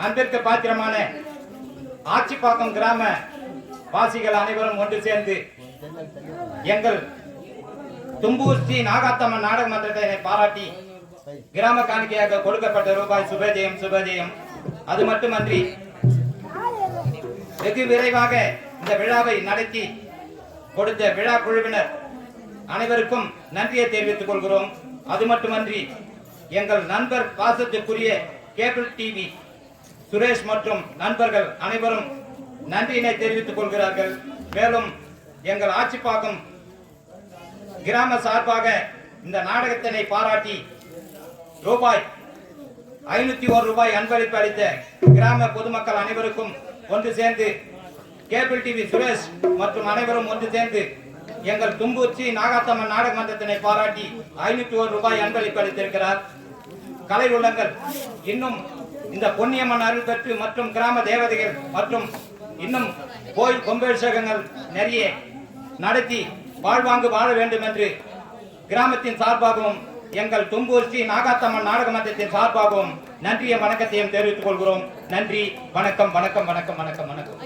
அன்பிற்கு பாத்திரமான ஆச்சிப்பாக்கம் கிராம வாசிகள் அனைவரும் ஒன்று சேர்ந்து எங்கள் தும்பூர் ஸ்ரீ நாகாத்தம்மன் நாடக மன்றத்தை பாராட்டி கிராம காணிக்கையாக கொடுக்கப்பட்ட ரூபாய் சுபஜெயம் சுபஜெயம். அது மட்டுமன்றி வெகு விரைவாக இந்த விழாவை நடத்தி கொடுத்த விழா குழுவினர் அனைவருக்கும் நன்றியை தெரிவித்துக் கொள்கிறோம். அது மட்டுமன்றி எங்கள் நண்பர் பாசத்துக்குரிய கேபிள் டிவி சுரேஷ் மற்றும் நண்பர்கள் அனைவரும் நன்றியினை தெரிவித்துக் கொள்கிறார்கள். மேலும் எங்கள் ஆச்சிப்பாக்கம் கிராம சார்பாக இந்த நாடகத்தினை பாராட்டி ரூபாய் 501 ரூபாய் அன்பளிப்பு அளித்த கிராம பொதுமக்கள் அனைவருக்கும் ஒன்று சேர்ந்து கேபிள் டிவி சுரேஷ் மற்றும் அனைவரும் ஒன்று சேர்ந்து எங்கள் தும்பூர்ச்சி நாகாத்தம்மன் நாடக மன்றத்தினை பாராட்டி 501 ரூபாய் அன்பளிப்பு அளித்திருக்கிறார். கலை உள்ளங்கள் இன்னும் இந்த பொன்னியம்மன் அருள் பெற்று மற்றும் கிராம தேவதைகள் மற்றும் இன்னும் கோயில் கும்பாபிஷேகங்கள் நிறைய நடத்தி வாழ்வாங்கு வாழ வேண்டும் என்று கிராமத்தின் சார்பாகவும் எங்கள் தும்பூர் ஸ்ரீ நாகாத்தம்மன் நாடக மன்றத்தின் சார்பாகவும் நன்றிய வணக்கத்தையும் தெரிவித்துக் கொள்கிறோம். நன்றி, வணக்கம் வணக்கம் வணக்கம் வணக்கம் வணக்கம்.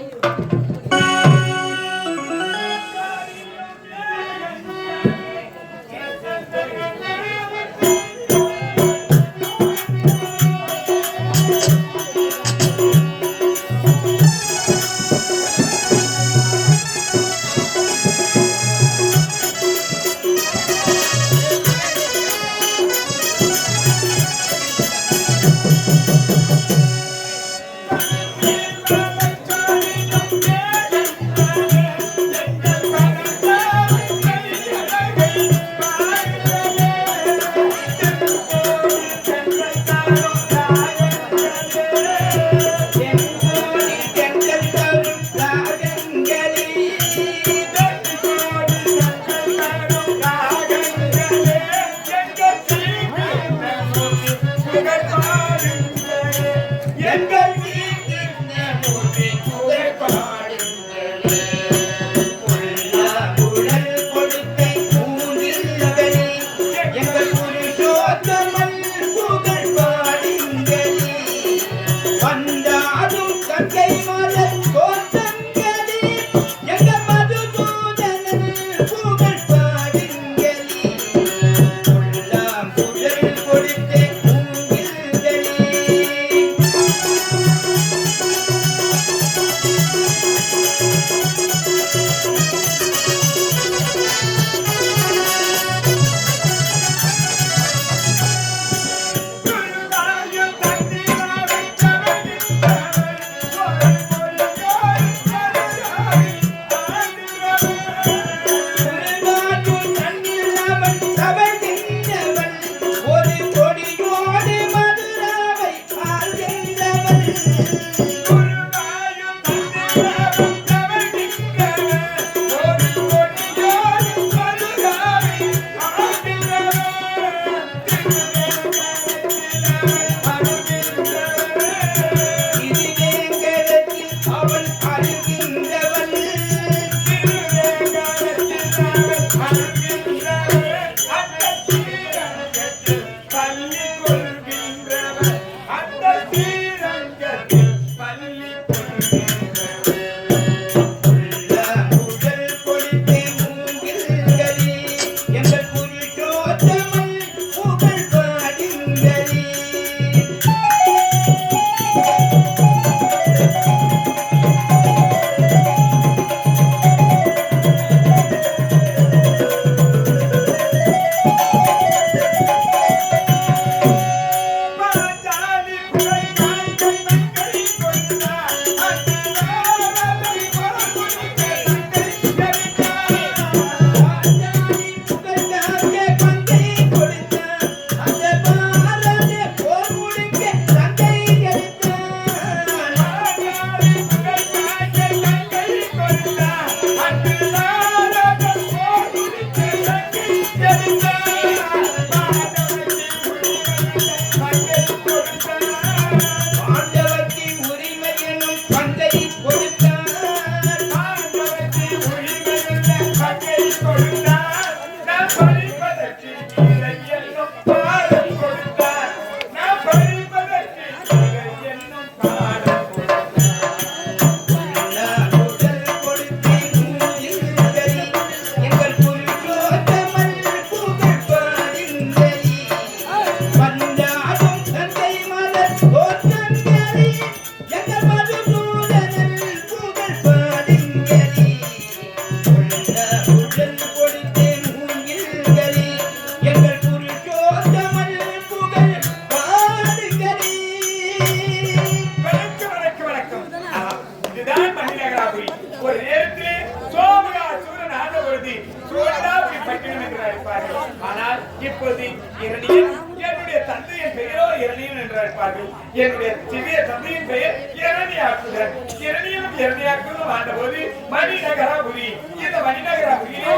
ஒரு நேரத்திலே சோமகா சூரன் ஆண்ட பொழுது சூரனாபுரி பட்டினம் என்று அழைப்பார்கள். ஆனால் இப்போது இரணியன் என்னுடைய தந்தையின் பெயரோ இரணியன் என்று அழைப்பார்கள். என்னுடைய சிறிய தந்தையின் பெயர் இரணியாக்குதன். இரணியனும் இரணியாக்குதலும் ஆண்ட போது மணிநகராபுரி. இந்த மணிநகராபுரியிலே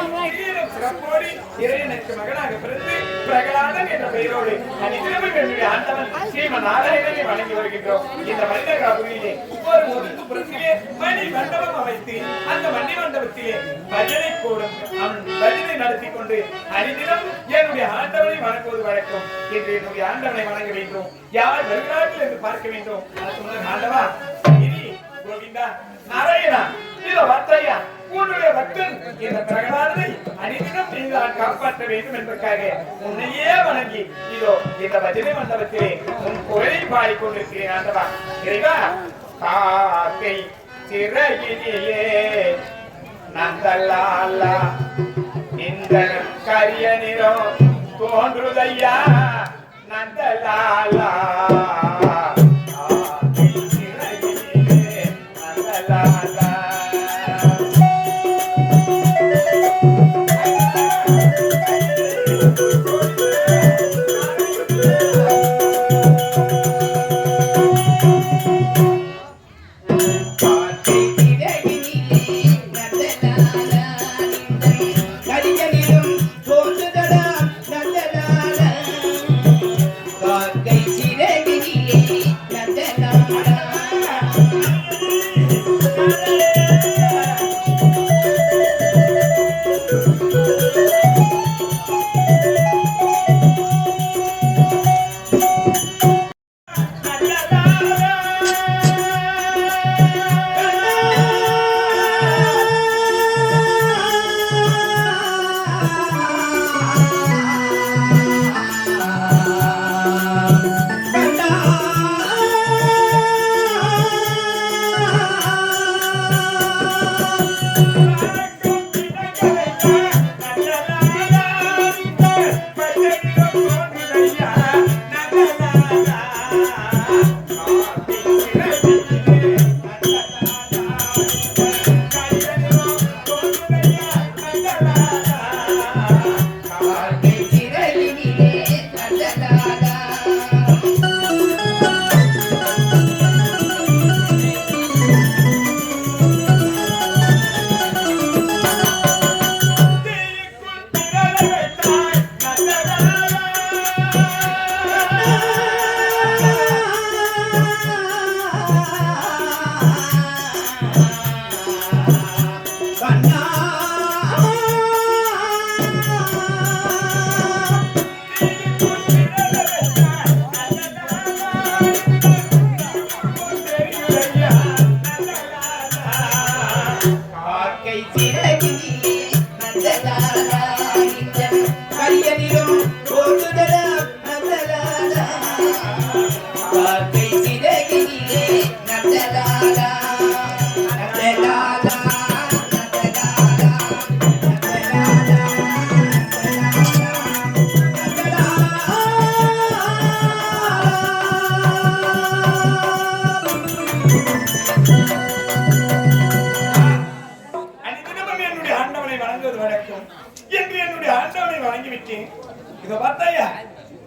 சிறப்போடு இரணியனுக்கு மகனாக பிறந்து பிரகலாதன் என்ற பெயரோடு அனிதினமும் என்னுடைய ஆண்டவன் ஸ்ரீமன் நாராயணனை வணங்கி வருகின்றோம். இந்த மணிநகராபுரியிலே ஒரு ஒதுக்குப்புறத்திலே மணி மண்டபம் அமைத்து அந்த மணி மண்டபத்திலே பஜனை கூடும் பஜனை நடத்தி கொண்டு அனிதினம் என்னுடைய ஆண்டவனை வணங்குவது வழக்கம். என்று என்னுடைய ஆண்டவனை வணங்க வேண்டும். யார் வருகிறார்கள் என்று பார்க்க வேண்டும். ஆண்டவா கோவிந்தா நாராயணா இதோ வத்தையா உன்னுடைய பக்தன் இந்த பிரகலாதனை அனிதினம் நீதான் காப்பாற்ற வேண்டும் என்பதற்காக உன்னையே வணங்கி இதோ இந்த பஜனை மண்டபத்திலே உன் புகழை பாடிக்கொண்டிருக்கிறேன். ஆண்டவா இறைவா காக்கை சிறகினியே நந்தலாலா இந்த கரிய நிறம் தோன்றுதையா நந்தலாலா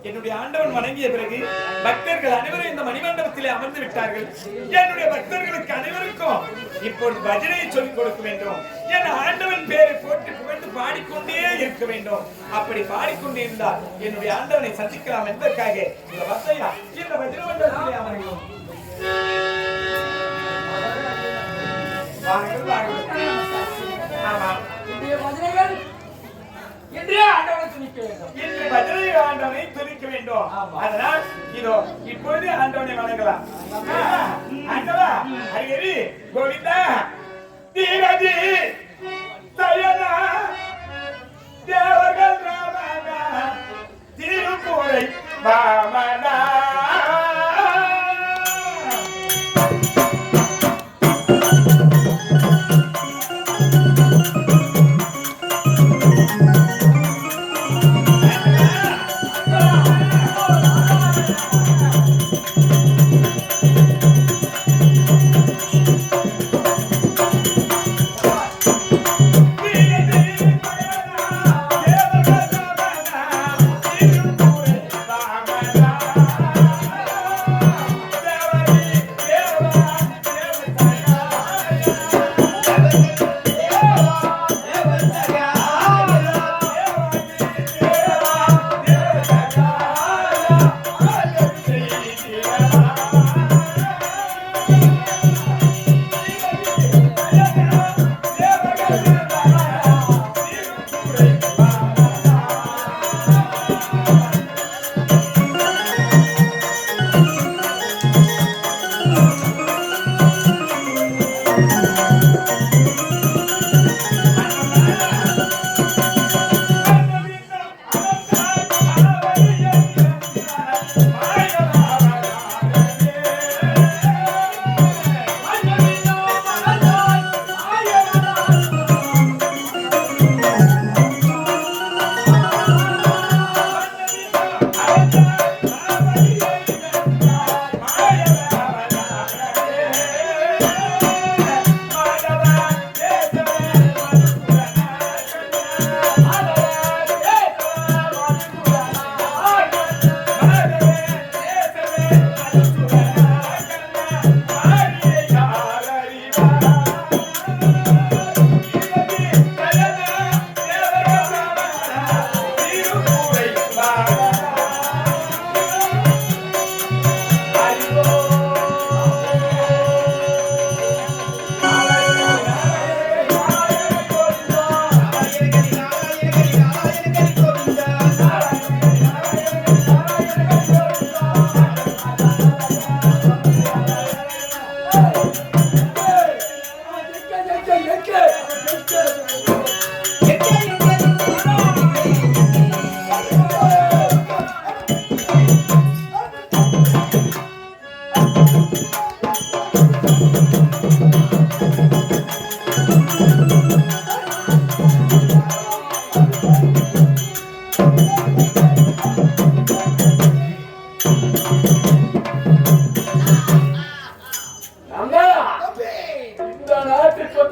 என்னுடைய ஆண்டவன் வணங்கிய பிறகு பக்தர்கள் அனைவரும் இந்த மணிமண்டபத்திலே அமர்ந்து விட்டார்கள். என்னுடைய பக்தர்களுக்கு அனைவருக்கும் இப்பொழுது பஜனையை சொல்லிக் கொடுக்க வேண்டும். என் ஆண்டவன் பேரை போட்டு புகழ்ந்து பாடிக்கொண்டே இருக்க வேண்டும். அப்படி பாடிக்கொண்டே இருந்தால் என்னுடைய ஆண்டவனை சந்திக்கலாம் என்பதற்காக இந்த பக்தையா இந்த பஜனை மண்டபத்திலே அமர்கிறோம். ஆமா இன்று ஆண்டவனை துதிக்க வேண்டும். இன்று பஜனை ஆண்டவனை துதிக்க வேண்டும். அதனால் இதோ இப்பொழுது ஆண்டவனை வணங்கலாம். ஆண்டவா ஹரி கோவிந்தா தீரதி சயனா தேவர்கள் ராமனா திருப்புரை வாமனா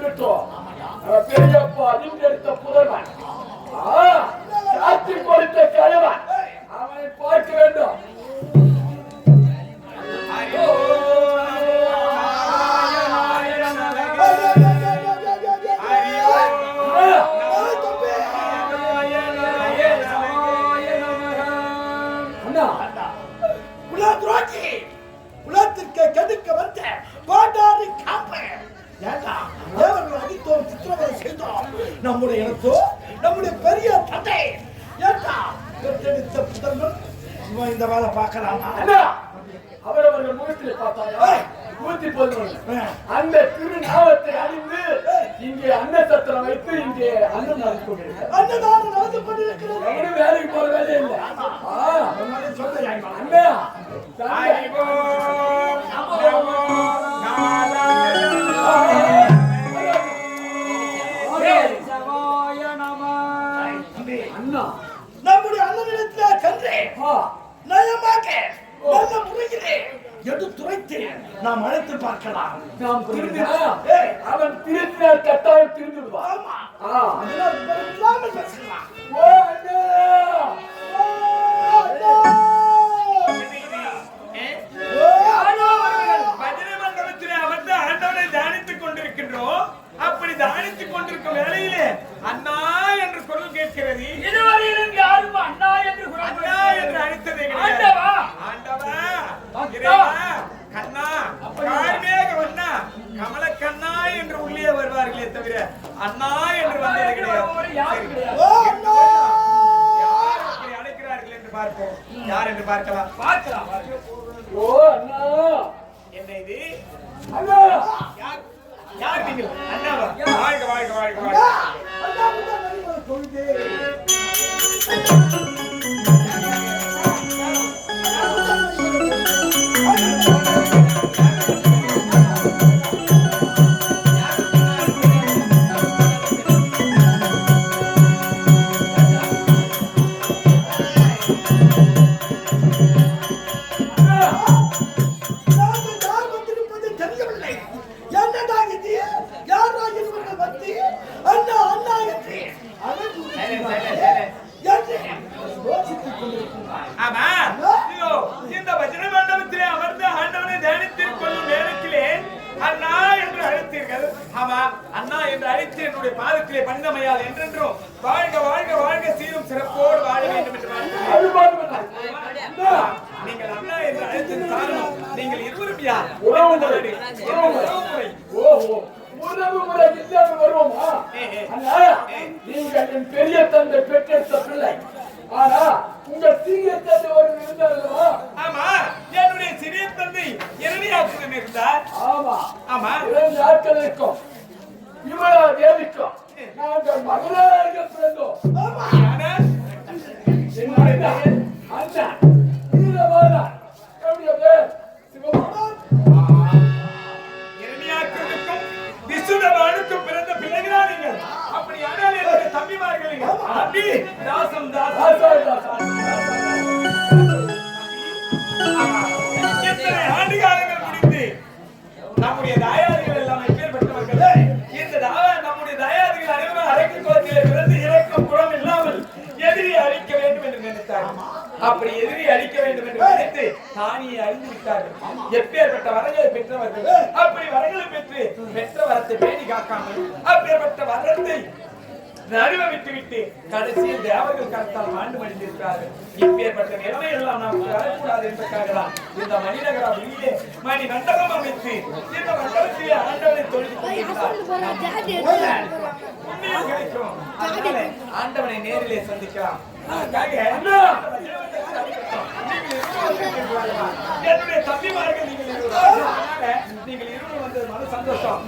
வந்துட்டோம். பெரியப்பா எடுத்த புதல்வன், சாத்தி கொடுத்த கணவன், அவனை பார்க்க வேண்டும். உலகத்திற்கு கெடுக்க வந்த கோட்டாரி காப்ப தேவர்கள் அடித்தோம், சித்திரவதை செய்தோம். நம்முடைய இனத்தோ நம்முடைய பெரிய தந்தை ஏண்டா பெற்றெடுத்த புதல்வன் இவன் இந்த வேலை பார்க்கலாமா? அவரவர்கள் முகத்தில் பார்த்தாயா? ஊத்தி போடுவாங்க. அந்த திருநாமத்தை அணிந்து இங்கே அன்னசத்திரம் வைத்து இங்கே அன்னம் நடந்து கொண்டிருக்கிறார். அன்னதானம் நடந்து கொண்டிருக்கிறது. அவனும் வேலைக்கு போற வேலையே இல்லை. அண்ணா அண்ணா நம்முடைய அண்ணனிடத்தில் சென்று நயமாக நல்ல முறையிலே எடுத்துரைத்து நாம் அழைத்து பார்க்கலாம். நாம் அவன் திருத்தினால் கட்டாயம் திருந்துடுவான். ஆமா, அதனால் இல்லாமல் பேசலாம். ஓ அண்ணா, பஜனை மண்டபத்திலே அமர்ந்து ஆண்டவனை தியானித்துக் கொண்டிருக்கின்றோம். அப்படி தியானித்துக் கொண்டிருக்கும் வேளையிலே அண்ணா என்று குரல் கேட்கிறது. இதுவரையிலும் யாரும் அண்ணா என்று அண்ணா என்று அழைத்ததே ஆண்டவா, ஆண்டவா, இறைவா, கண்ணா, கார்மேக வண்ணா, கமல கண்ணா என்று உள்ளே வருவார்களே தவிர அண்ணா என்று வந்தது கிடையாது. யார் அப்படி அழைக்கிறார்கள் என்று பார்ப்போம். யார் என்று பார்க்கலாம். ஓ அண்ணா, என்ன இது? அண்ணா யார் நீங்கள்? அண்ணாவா? வாழ்க வாழ்க வாழ்க வாழ்க. ஆமா, இதோ இந்த பஜனை மண்டபத்திலே அமர்ந்து ஆண்டவனை தியானித்துக் கொள்ளும் நேரத்திலே அண்ணா என்று அழைத்தீர்கள். ஆமா, அண்ணா என்று அழைத்து என்னுடைய பாதத்திலே பணிந்தமையால் என்றென்றும் வாழ்க வாழ்க வாழ்க சீரும் சிறப்போடு வாழ வேண்டும் என்று வாழ்த்துகிறேன். நீங்கள் அண்ணா என்று அழைத்தது காரணம் நீங்கள் இருவரும் யார்? உறவு முறை. ஓஹோ, உறவு முறை இல்லாமல் வருவோமா? அண்ணா, நீங்கள் என் பெரிய தந்தை பெற்றெடுத்த பிள்ளை. ஆனா உங்க சிறிய தந்தை ஒரு இருந்தார்களா? ஆமா, என்னுடைய சிறிய தந்தை இரணியாக்குடன் இருந்தார். ஆமா ஆமா, 2 நாட்கள் இருக்கும். இவளா தேவிக்கும் நாங்கள் மகளாக பிறந்தோம். என்னுடைய அண்ணா வீரவாதா, என்னுடைய பேர் சிவகுமார். இரணியாக்குக்கும் விசுதவானுக்கும் பிறந்த பிள்ளைகளா நீங்கள்? அப்படியானால் என்னுடைய தம்பிமார்கள் அப்படி தாசம் எத்தனை ஆண்டு காலங்கள் முடிந்து நம்முடைய தாயாதிகள் எல்லாம் எப்பேற்பட்டவர்கள்? இந்த நம்முடைய தாயாதிகள் அனைவரும் அரக்கு குளத்திலே பிறந்து இறக்கும் குணம் இல்லாமல் எதிரி அழிக்க வேண்டும் என்று நினைத்தார்கள். அப்படி எதிரி அழிக்க வேண்டும் என்று நினைத்து தானியை அழிந்து விட்டார்கள். எப்பேற்பட்ட வரங்களை பெற்றவர்கள்? அப்படி வரங்களை பெற்ற வரத்தை பேணி காக்காமல் அப்பேற்பட்ட வரத்தை நடுவ விட்டு கடைசியில் தேவர்கள் கருத்தால் ஆண்டு மடிந்திருக்கிறார்கள். இப்பேற்பட்ட நிலைமை எல்லாம் நமக்கு வரக்கூடாது என்பதற்காக இந்த மணிநகரா வெளியே மணி மண்டபம் அமைத்து இந்த மண்டபத்திலே ஆண்டவனை தொழுது கிடைக்கும். அதனால ஆண்டவனை நேரிலே சந்திக்கலாம். என்னுடைய தம்பிமார்கள் நீங்கள் இருவரும் வந்தது மன சந்தோஷம்.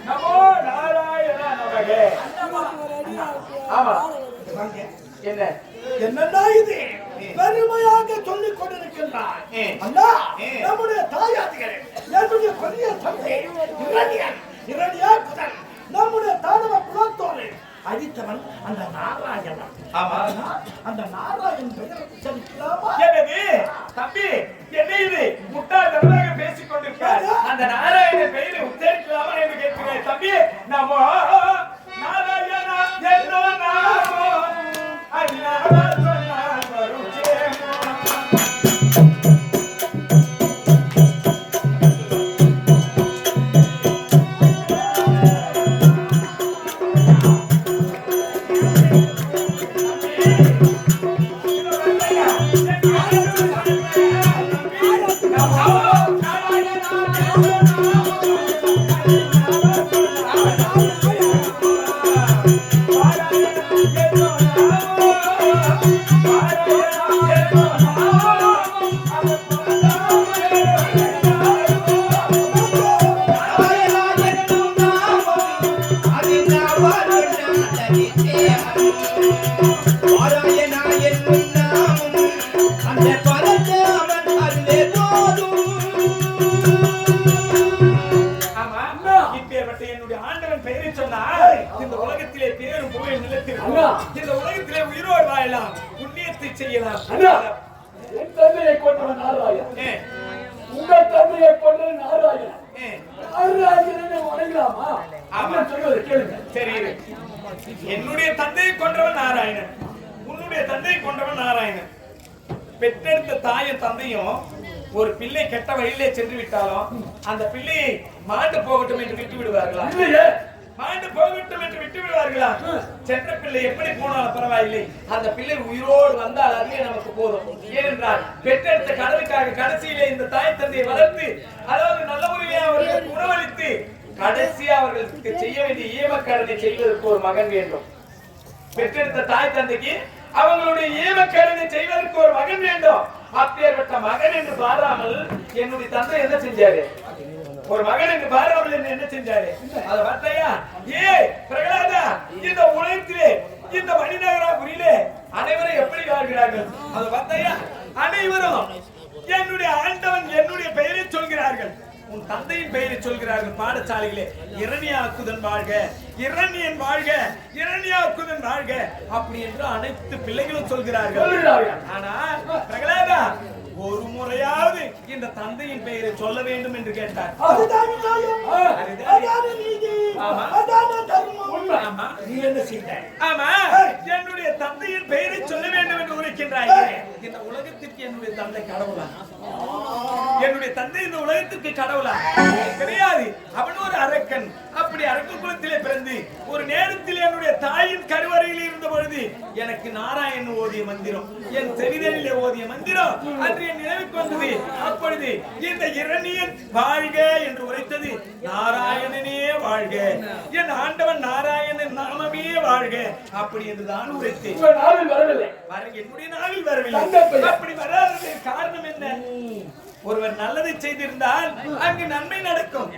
நமோ நாராயண நமகே. ஆமா, என்ன என்னன்னா இது பெருமையாக சொல்லிக் கொண்டிருக்கின்றார். அண்ணா, நம்முடைய தாயாதிகள் என்னுடைய பெரிய தந்தை இரணியாக்குடன் நம்முடைய தானவ குலத்தோரை அழித்தவன் அந்த நாராயணன். ஆமா. அந்த நாராயணன் பெயரை உச்சரிக்கலாமா? என்னது தம்பி, என்ன இது முட்டாள்தனமாக பேசிக் கொண்டிருக்கார்? அந்த நாராயண பெயரை உச்சரிக்கலாமா என்று கேட்கிறேன். தம்பி, நமோ நாராயணா என்னோ நாமோ அல்லாஹ் சொன்னார் வருஜேமோ. என்னுடைய ஆண்டவன் பெயரை சொன்னால் இந்த உலகத்திலே பேரும் புகழ் நிலைத்திருக்கும். இந்த உலகத்திலே உயிரோடு வாழலாம், புண்ணியத்தை செய்யலாம். என் தந்தையை கொண்டவன் நாராயணன், உங்கள் தந்தையை கொண்டவன் நாராயணன். நாராயணனை வணங்கலாமா? சொல்வது கேளுங்க. சரி, என்னுடைய தந்தையை கொண்டவன் நாராயணன், உன்னுடைய தந்தையை கொண்டவன் நாராயணன். பெற்றெடுத்த தாயும் தந்தையும் ஒரு பிள்ளை கெட்ட வழியிலே சென்று விட்டாலும் அந்த பிள்ளையை மாண்டு போகட்டும் என்று விட்டு விடுவார்களா? மாண்டு போகட்டும் என்று விட்டு விடுவார்களா? சென்ற பிள்ளை எப்படி போனாலும் பரவாயில்லை, அந்த பிள்ளை உயிரோடு வந்தால் அதுவே நமக்கு போதும். ஏனென்றால் பெற்றெடுத்த கடனுக்காக கடைசியிலே இந்த தாய் தந்தையை வளர்த்து, அதாவது நல்ல முறையை அவர்களுக்கு உணவளித்து, கடைசியா அவர்களுக்கு செய்ய வேண்டிய ஈமக்கடனை செய்வதற்கு ஒரு மகன் வேண்டும். பெற்றெடுத்த தாய் தந்தைக்கு அவங்களுடைய ஈமக்கடனை செய்வதற்கு ஒரு மகன் வேண்டும். அப்பேற்பட்ட மகன் என்று பாராமல் என்னுடைய தந்தை என்ன செஞ்சாரு? ஒரு மகன் என்று பாராமல் என்ன செஞ்சாரு? அத பார்த்தையா? ஏ பிரகலாதா, இந்த உலகத்திலே இந்த மணிநகராபுரியிலே அனைவரும் எப்படி வாழ்கிறார்கள்? அத பார்த்தையா? அனைவரும் என்னுடைய ஆண்டவன் என்னுடைய பெயரை சொல்கிறார்கள், உன் தந்தையின் பெயரை சொல்கிறார்கள். பாடசாலையிலே இரணியாக்குதன் வாழ்க, இரணியன் வாழ்க, இரணியாக்குதன் வாழ்க அப்படி என்று அனைத்து பிள்ளைகளும் சொல்கிறார்கள். ஆனா பிரகலாதா ஒரு முறையாவது இந்த தந்தையின் பெயரை சொல்ல வேண்டும் என்று கேட்டார். நீ என்ன செய்தாய்? ஆமா, என்னுடைய தந்தையின் பெயரை சொல்ல வேண்டும் என்று உரைக்கின்றாயே. இந்த உலகத்திற்கு என்னுடைய தந்தை கடவுளா? என்னுடைய தந்தை இந்த உலகத்திற்கு கடவுளா? கிடையாது. அவன் ஒரு அரக்கன். அப்படி அரக்க குலத்திலே பிறந்து ஒரு நேரத்தில் என்னுடைய தாயின் கருவறையில் இருந்த பொழுது எனக்கு நாராயணன் ஓதிய மந்திரம், என் செவிதனிலே ஓதிய மந்திரம் அன்று என் நினைவுக்கு வந்தது. அப்பொழுது இந்த இரணியன் வாழ்க என்று உரைத்தது, நாராயணனே வாழ்க, என் ஆண்டவன் நாராயணன் நாமமே வாழ்க அப்படி என்றுதான் உரைத்தேன். வரவில்லை, என்னுடைய நாவில் வரவில்லை. அப்படி வராதது காரணம் என்ன? ஒருவர் நல்லதை செய்திருந்தால் அங்கு நன்மை நடக்கும்,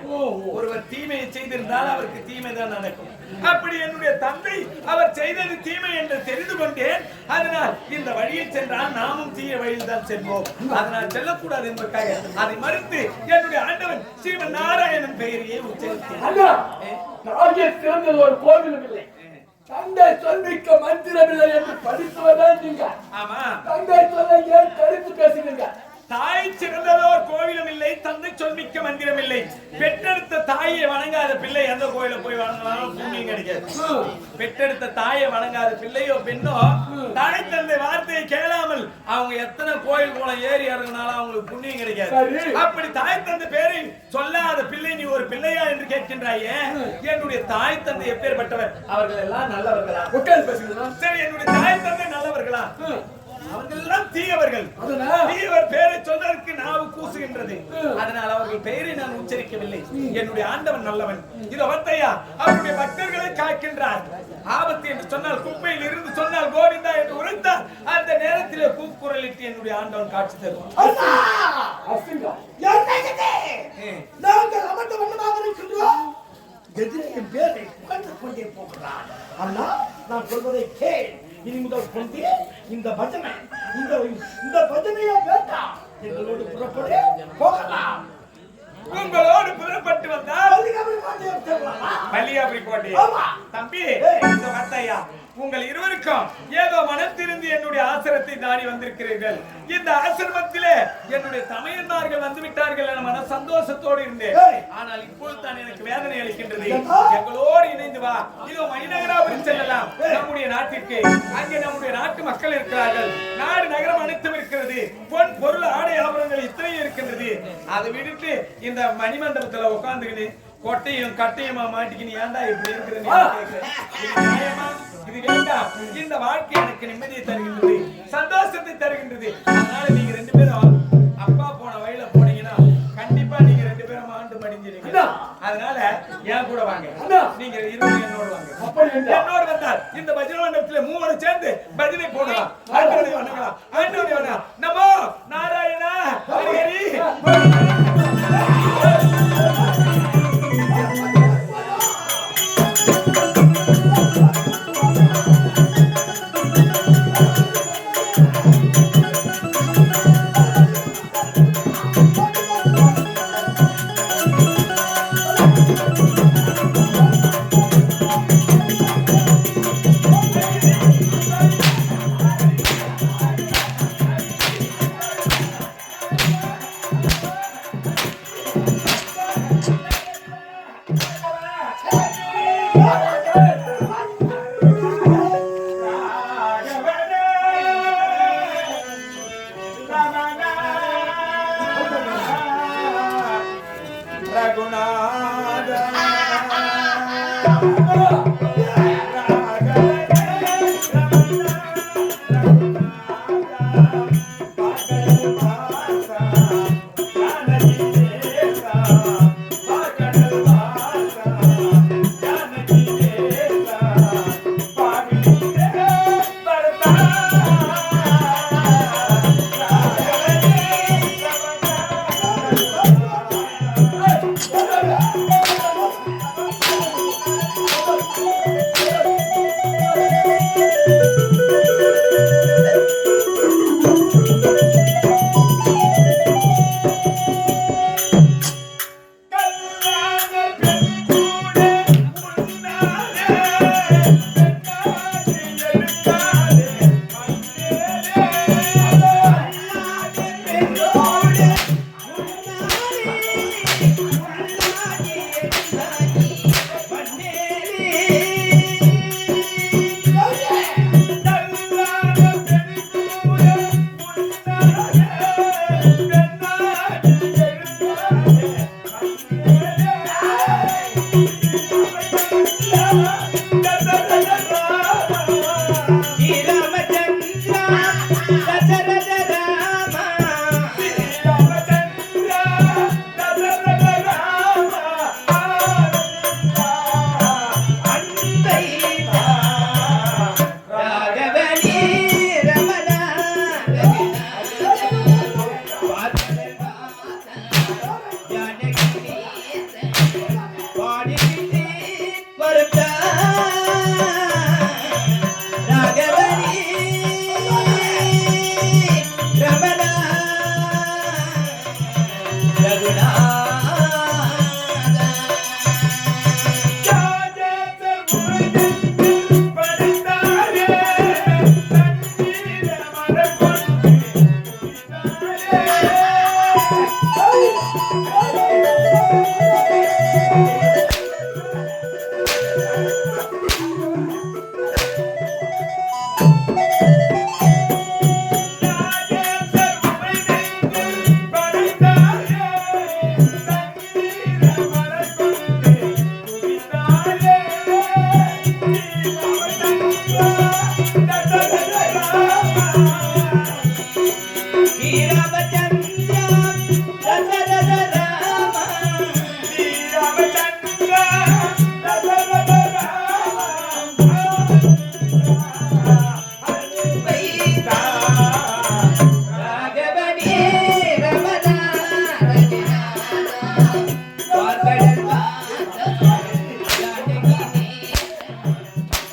ஒருவர் தீமையை செய்திருந்தால் அவருக்கு தீமை தான் நடக்கும். அப்படி என்னுடைய தந்தை அவர் செய்தது தீமை என்று தெரிந்து கொண்டேன். அதனால் இந்த வழியில் சென்றால் நாமும் தீய வழியில் தான் செல்வோம், அதனால் செல்லக்கூடாது என்பதற்காக அதை மறுத்து என்னுடைய ஆண்டவன் ஸ்ரீமன் நாராயணன் பெயரையே உச்சரித்தேன். சிறந்தது ஒரு கோவிலும் இல்லை, தந்தை சொல்மிக்க மந்திரமில்லை என்று படித்தவர்தான் நீங்க. ஆமா, தந்தை சொல்ல ஏன் கருத்து பேசுகிறீங்க? தாய் சிறந்ததோர் கோவிலும் இல்லை, தந்தை சொல்மிக்க மந்திரம் இல்லை. பெற்றெடுத்த தாயை வணங்காத பிள்ளை எந்த கோயில போய் வணங்கினாலும் புண்ணியம் கிடைக்காது. பெற்றெடுத்த தாயை வணங்காத பிள்ளையோ பெண்ணோ தாய் தந்தை வார்த்தையை கேளாமல் அவங்க எத்தனை கோயில் குளம் ஏறி இறங்கினாலும் அவங்களுக்கு புண்ணியம் கிடைக்காது. அப்படி தாய் தந்தை பேரை சொல்லாத பிள்ளை நீ ஒரு பிள்ளையா என்று கேட்கின்றாயே. என்னுடைய தாய் தந்தை எப்பேற்பட்டவர்? அவர்கள் எல்லாம் நல்லவர்களா? சரி, என்னுடைய தாய் தந்தை நல்லவர்களா? அவர்கள் எல்லாம் தீயவர்கள். தீயவர் பெயரை சொல்வதற்கு நாவு கூசுகின்றது, அதனால் அவர்கள் பெயரை நான் உச்சரிக்கவில்லை. என்னுடைய ஆண்டவன் நல்லவன். இத வார்த்தையா அவருடைய பக்தர்களை காக்கின்றார். ஆபத்து என்று சொன்னால், குப்பையில் இருந்து சொன்னால் கோவிந்தா என்று உரைத்தார். அந்த நேரத்திலே கூக்குரலிட்டு என்னுடைய ஆண்டவன் காட்சி தருவார். நாங்கள் அமர்ந்த வண்ணமாக இருக்கின்றோம், எதிரே என் பேரை புகழ்ந்து கொண்டே போகிறான். அண்ணா, நான் சொல்வதை கேள். இனி முதல் கொண்டு இந்த பஜனை இந்த பஜனையை வேண்டாம், எங்களோடு புறப்பட போகலாம். உங்களோடு புறப்பட்டு வந்தால் மல்லிகாபுரி கோட்டையை எடுத்துக்கலாமா? மல்லிகாபுரி கோட்டை. ஆமா. தம்பி இந்த வார்த்தையா உங்கள் இருவருக்கும் ஏதோ மனத்திருந்து என்னுடைய ஆசிரத்தை நாடி வந்திருக்கிறீர்கள். இந்த ஆசிரமத்திலே என்னுடைய தமையன்மார்கள் வந்து விட்டார்கள் என மன சந்தோஷத்தோடு இருந்தேன். ஆனால் இப்போது தான் எனக்கு வேதனை அளிக்கின்றது. எங்களோடு இணைந்து வா, இதோ மணிநகராபுரி செல்லலாம் நம்முடைய நாட்டிற்கு. அங்கே நம்முடைய நாட்டு மக்கள் இருக்கிறார்கள். நாடு நகரம் அனைத்தும் இருக்கிறது. பொன் பொருள் ஆடை ஆபரணங்கள் இத்தனையும் இருக்கின்றது. அதை விடுத்து இந்த மணிமண்டபத்துல உட்கார்ந்துக்கிட்டு கொட்டையும் கட்டையுமா மாட்டிக்கின்னு ஏன்டா இப்படி இருக்கிறேன்? இது வேண்டாம். இந்த வாழ்க்கை எனக்கு நிம்மதியை தருகின்றது, சந்தோஷத்தை தருகின்றது. அதனால நீங்க ரெண்டு பேரும் அப்பா போன வழியில போனீங்கன்னா கண்டிப்பா நீங்க ரெண்டு பேரும் ஆண்டு மடிஞ்சிருங்க. அதனால என் கூட வாங்க. நீங்க இருவரும் என்னோட வாங்க. என்னோட வந்தால் இந்த பஜனை மண்டபத்துல மூவரும் சேர்ந்து பஜனை போடலாம். ஆண்டவனை வணங்கலாம். ஆண்டவனை வணங்கலாம். நமோ நாராயணா ஹரி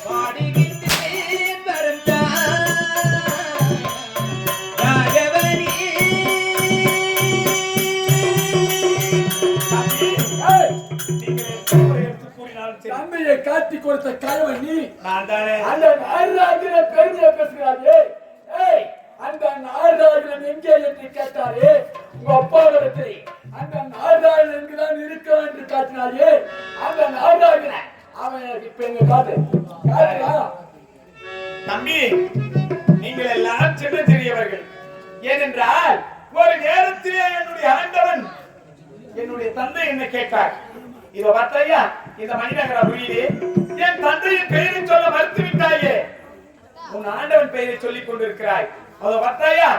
பாடுகின்றேன் வரும் கொடுத்த கயவன் நீ. நான் தானே. அந்த நாகராஜனை பெருமையை பேசுகிறாரே. ஏய், அந்த நாகராஜன் எங்கே என்று கேட்டாரே உங்க அப்பாவிடத்தில். அந்த நாகராஜன் எங்குதான் இருக்கிறான் என்று காட்டினாரே. அந்த நாகராஜனை அவன் எனக்கு இப்ப எங்க காட்டு காட்டுறா. தம்பி, நீங்கள் எல்லாம் சின்ன சிறியவர்கள். ஏனென்றால் ஒரு நேரத்திலே என்னுடைய ஆண்டவன் என்னுடைய தந்தை என்ன கேட்டார். இத பார்த்தையா, இந்த மணிநகர புரியுது. என் தந்தையின் பெயரை சொல்ல மறுத்து விட்டாயே, உன் ஆண்டவன் பெயரை சொல்லிக் கொண்டிருக்கிறாய். அதோ பார்த்தாயா,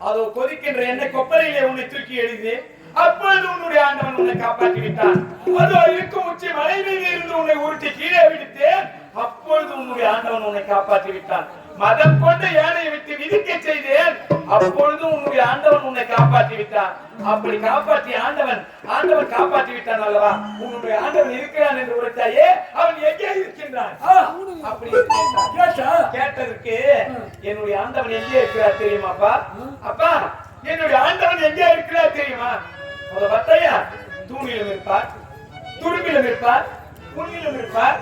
அதோ கொதிக்கின்ற எண்ணெய் கொப்பரையிலே உன்னை தூக்கி எழுதி, அப்பொழுது உன்னுடைய ஆண்டவன் உன்னை காப்பாற்றி விட்டான். அதோ இருக்கும் உச்சி மலை மீது இருந்து உன்னை உருட்டி கீழே விடுத்தேன், அப்பொழுது உன்னுடைய ஆண்டவன் உன்னை காப்பாற்றி விட்டான். மதம் கொண்ட யானையை விட்டு விதிக்க செய்தேன், அப்பொழுது உன்னுடைய ஆண்டவன் உன்னை காப்பாற்றி விட்டான். அப்படி காப்பாற்றி ஆண்டவன் காப்பாற்றி விட்டான் அல்லவா? உன்னுடைய ஆண்டவன் இருக்கிறான் என்று உரைத்தாயே, அவன் எங்கே இருக்கின்றான்? அப்படி கேட்டதற்கு என்னுடைய ஆண்டவன் எங்கே இருக்கிறார் தெரியுமாப்பா? அப்பா, என்னுடைய ஆண்டவன் எங்கே இருக்கிறார் தெரியுமா? அத பார்த்தாயா, தூணிலும் இருப்பார், துரும்பிலும் இருப்பார், புண்ணிலும் இருப்பார்,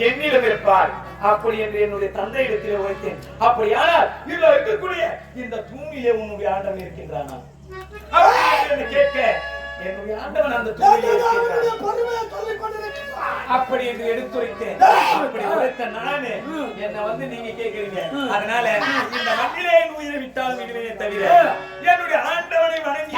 எண்ணிலும் இருப்பார். அப்படி என்று என்னுடைய தந்தையிடத்திலே வைத்தேன். அப்படியானால் இதுல இருக்கக்கூடிய இந்த தூணிலே உன்னுடைய ஆண்டவன் இருக்கின்றானா கேட்க, என்னுடைய ஆண்டவன் அந்த தூணிலே அப்படி என்று எடுத்துரைத்தேன். அப்படி உரைத்த நானே என்ன வந்து நீங்க கேட்கிறீங்க. அதனால இந்த மண்ணிலே என் உயிரை விட்டாலும் விடுவேனே தவிர என்னுடைய ஆண்டவனை வணங்கி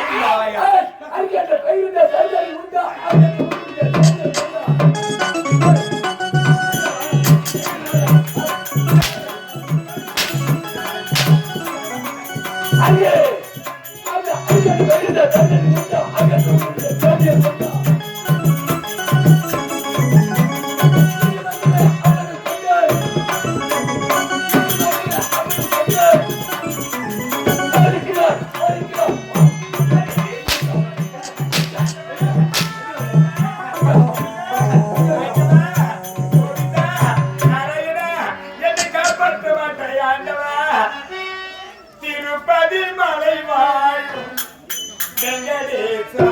திருப்பதி மலை வாழும் வெங்கடேசா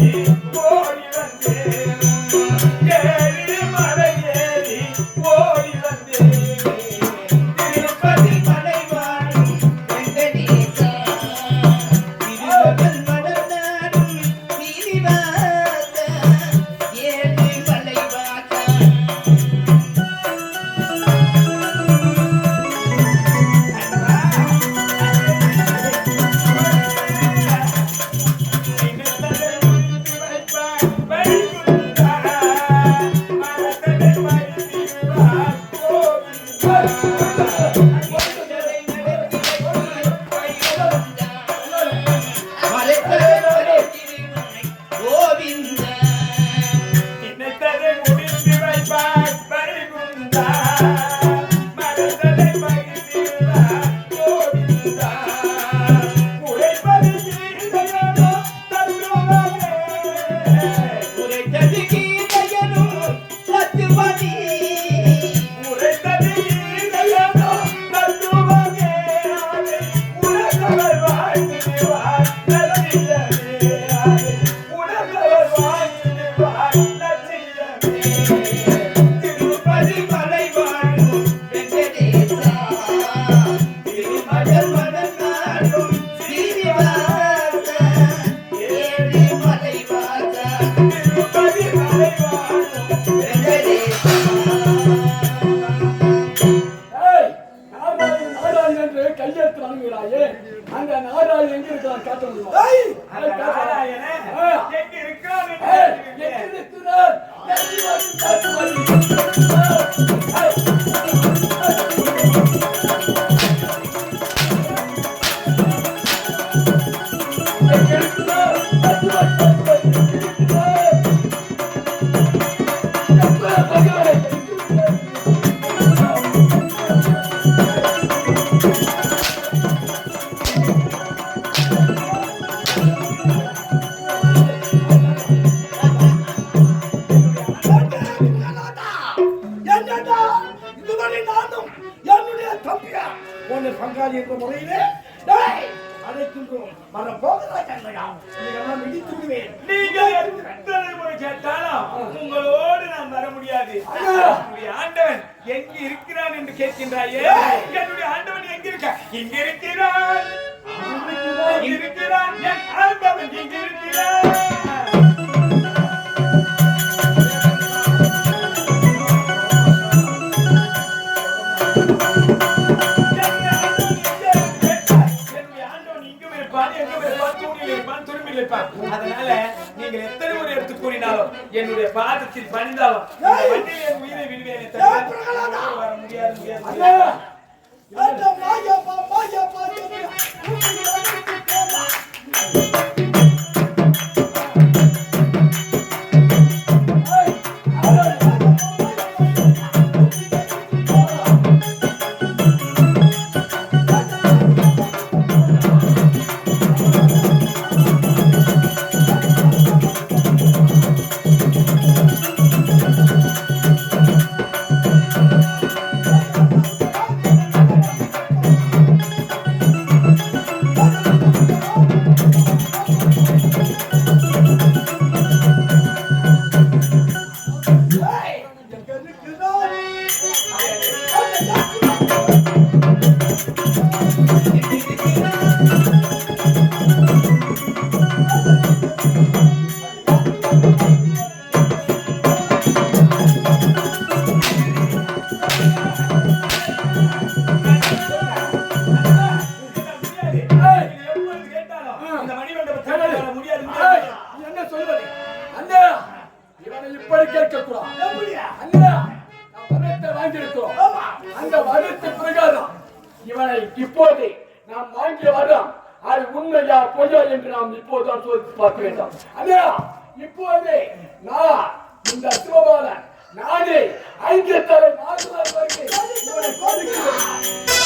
Yeah. என்னுடைய ஆண்டவன் எங்க இருக்கிறான் என்று கேட்கின்றாயே என்னுடைய ஆண்டவன் எங்க இருக்க இங்க இருக்கிறான் இங்க இருக்கிறான் என் ஆண்டவன் இங்க இருக்கிறான் அதனால நீங்கள் எத்தனை முறை எடுத்து கூறினாலும் என்னுடைய பாதத்தில் பணிந்தாலும் வண்டியில் என் உயிரை விடுவேன் வர முடியாது என்ன சொல்வது அண்ணா இவனை இப்படி கேட்கக்கூடாது அண்ணா நாம் வரத்தை வாங்கியிருக்கிறோம் அந்த வரத்து பிரகாரம் இவனை இப்போது நாம் வாங்கிய வரம் அது உண்மையா பொய்யா என்று நாம் இப்போதுதான் சோதித்து பார்க்க வேண்டும் அண்ணா இப்போது நான் இந்த சிவபாலன் நானே 5 தலை 4 வருகிறேன் இவனை பாதிக்கிறேன்